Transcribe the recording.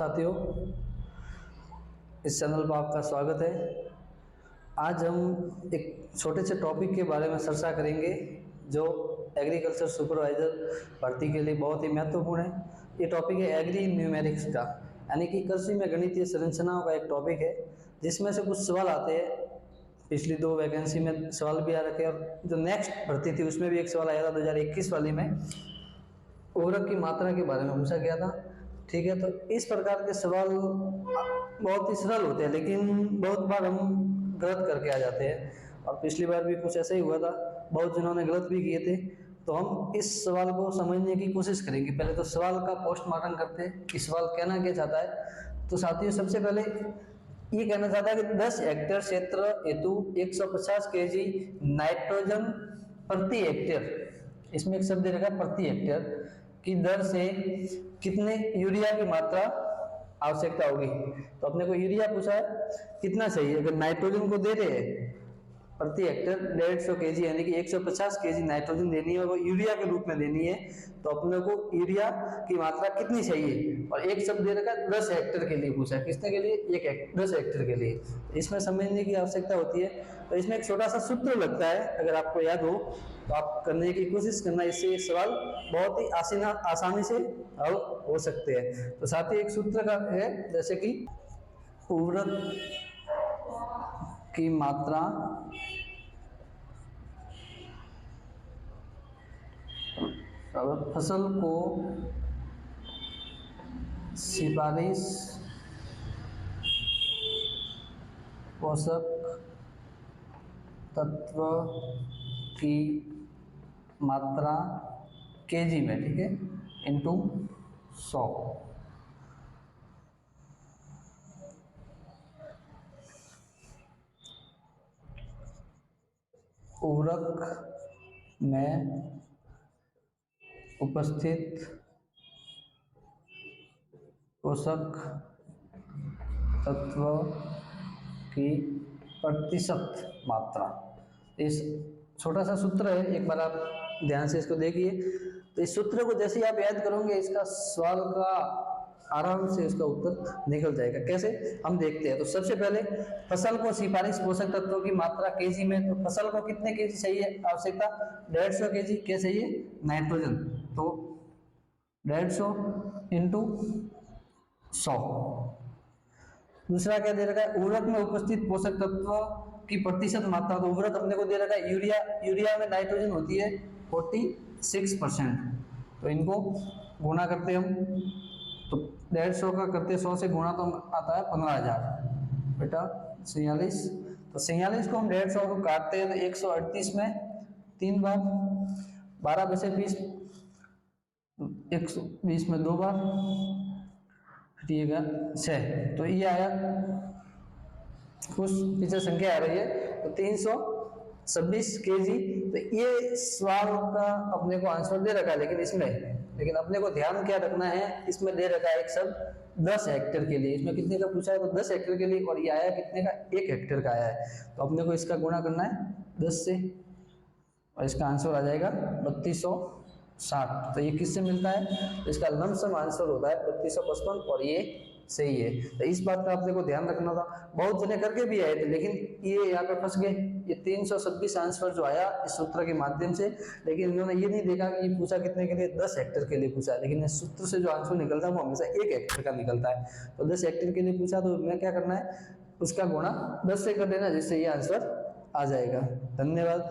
साथियों, इस चैनल पर आपका स्वागत है। आज हम एक छोटे से टॉपिक के बारे में चर्चा करेंगे जो एग्रीकल्चर सुपरवाइज़र भर्ती के लिए बहुत ही महत्वपूर्ण है। ये टॉपिक है एग्री न्यूमेरिक्स का, यानी कि कृषि में गणितीय संरचनाओं का एक टॉपिक है जिसमें से कुछ सवाल आते हैं। पिछली 2 वैकेंसी में सवाल भी आ रखे और जो नेक्स्ट भर्ती थी उसमें भी एक सवाल आया था 2021 वाली में, उर्वरक की मात्रा के बारे में पूछा गया था। ठीक है, तो इस प्रकार के सवाल बहुत ही सरल होते हैं लेकिन बहुत बार हम गलत करके आ जाते हैं, और पिछली बार भी कुछ ऐसा ही हुआ था, बहुत जिन्होंने गलत भी किए थे। तो हम इस सवाल को समझने की कोशिश करेंगे। पहले तो सवाल का पोस्टमार्टम करते हैं कि सवाल कहना क्या चाहता है। तो साथियों, सबसे पहले ये कहना चाहता है कि 10 हेक्टेयर क्षेत्र हेतु 150 केजी नाइट्रोजन प्रति हेक्टेयर, इसमें एक शब्द रखा प्रति हेक्टेयर की दर से कितने यूरिया की मात्रा आवश्यकता होगी। तो अपने को यूरिया पूछा है कितना चाहिए। अगर नाइट्रोजन को दे रहे हैं प्रति हेक्टेयर 150 केजी, यानी कि 150 केजी नाइट्रोजन देनी है और वो यूरिया के रूप में देनी है, तो अपने को यूरिया की मात्रा कितनी चाहिए। और एक शब्द दे रखा है 10 हेक्टेयर के लिए पूछा है। किसने के लिए? 10 हेक्टेयर के लिए। इसमें समझने की आवश्यकता होती है। तो इसमें एक छोटा सा सूत्र लगता है, अगर आपको याद हो तो आप करने की कोशिश करना, इससे ये सवाल बहुत ही आसानी से हल हो सकते हैं। तो साथ ही एक सूत्र का है, जैसे कि उर्वरक की मात्रा फसल को सिफारिश पोषक तत्व की मात्रा केजी में, ठीक है, इंटू 100। उर्वरक में उपस्थित पोषक तत्व की प्रतिशत मात्रा। इस छोटा सा सूत्र है, एक बार आप ध्यान से इसको देखिए। तो इस सूत्र को जैसे ही आप याद करोगे, इसका सवाल का आराम से इसका उत्तर निकल जाएगा। कैसे, हम देखते हैं। तो सबसे पहले फसल को सिफारिश पोषक तत्वों की मात्रा केजी में, तो फसल को कितने केजी चाहिए आवश्यकता? 150 केजी। क्या चाहिए? नाइट्रोजन। तो 150 इंटू 100। दूसरा क्या दे रखा है? उर्वरक में उपस्थित पोषक तत्व की प्रतिशत मात्रा। तो उर्वरक अपने को दे रखा है यूरिया। यूरिया में नाइट्रोजन होती है 46%। तो इनको गुणा करते हम, तो 150 का करते 100 से गुणा, तो आता है 15,000 बेटा 46। तो 46 को हम 150 को काटते हैं तो 138 में 3 बार, 12 बचे 20, 120 में 2 बार, ठीक है 6। तो ये आया, कुछ पीछे संख्या आ रही है, तो 326 केजी। तो ये सवाल का अपने को आंसर दे रखा है, लेकिन अपने को ध्यान क्या रखना है, इसमें दे रखा है एक शब्द 10 हेक्टेयर के लिए। इसमें कितने का पूछा है? तो 10 हेक्टेयर के लिए, और ये आया कितने का? 1 हेक्टेयर का आया है। तो अपने को इसका गुणा करना है 10 से, और इसका आंसर आ जाएगा 3260। तो ये किससे मिलता है? तो इसका लमसम आंसर होता है 3255, और ये सही है। तो इस बात का आपने को ध्यान रखना था। बहुत जने करके भी आए थे, लेकिन ये यहाँ पे फंस गए। ये 326 आंसर जो आया इस सूत्र के माध्यम से, लेकिन इन्होंने ये नहीं देखा कि ये पूछा कितने के लिए? 10 हेक्टेयर के लिए पूछा। लेकिन इस सूत्र से जो आंसर निकलता है वो हमेशा 1 हेक्टेयर का निकलता है। तो 10 हेक्टेयर के लिए पूछा, तो मैं क्या करना है, उसका गुणा 10 से कर देना, जिससे ये आंसर आ जाएगा। धन्यवाद।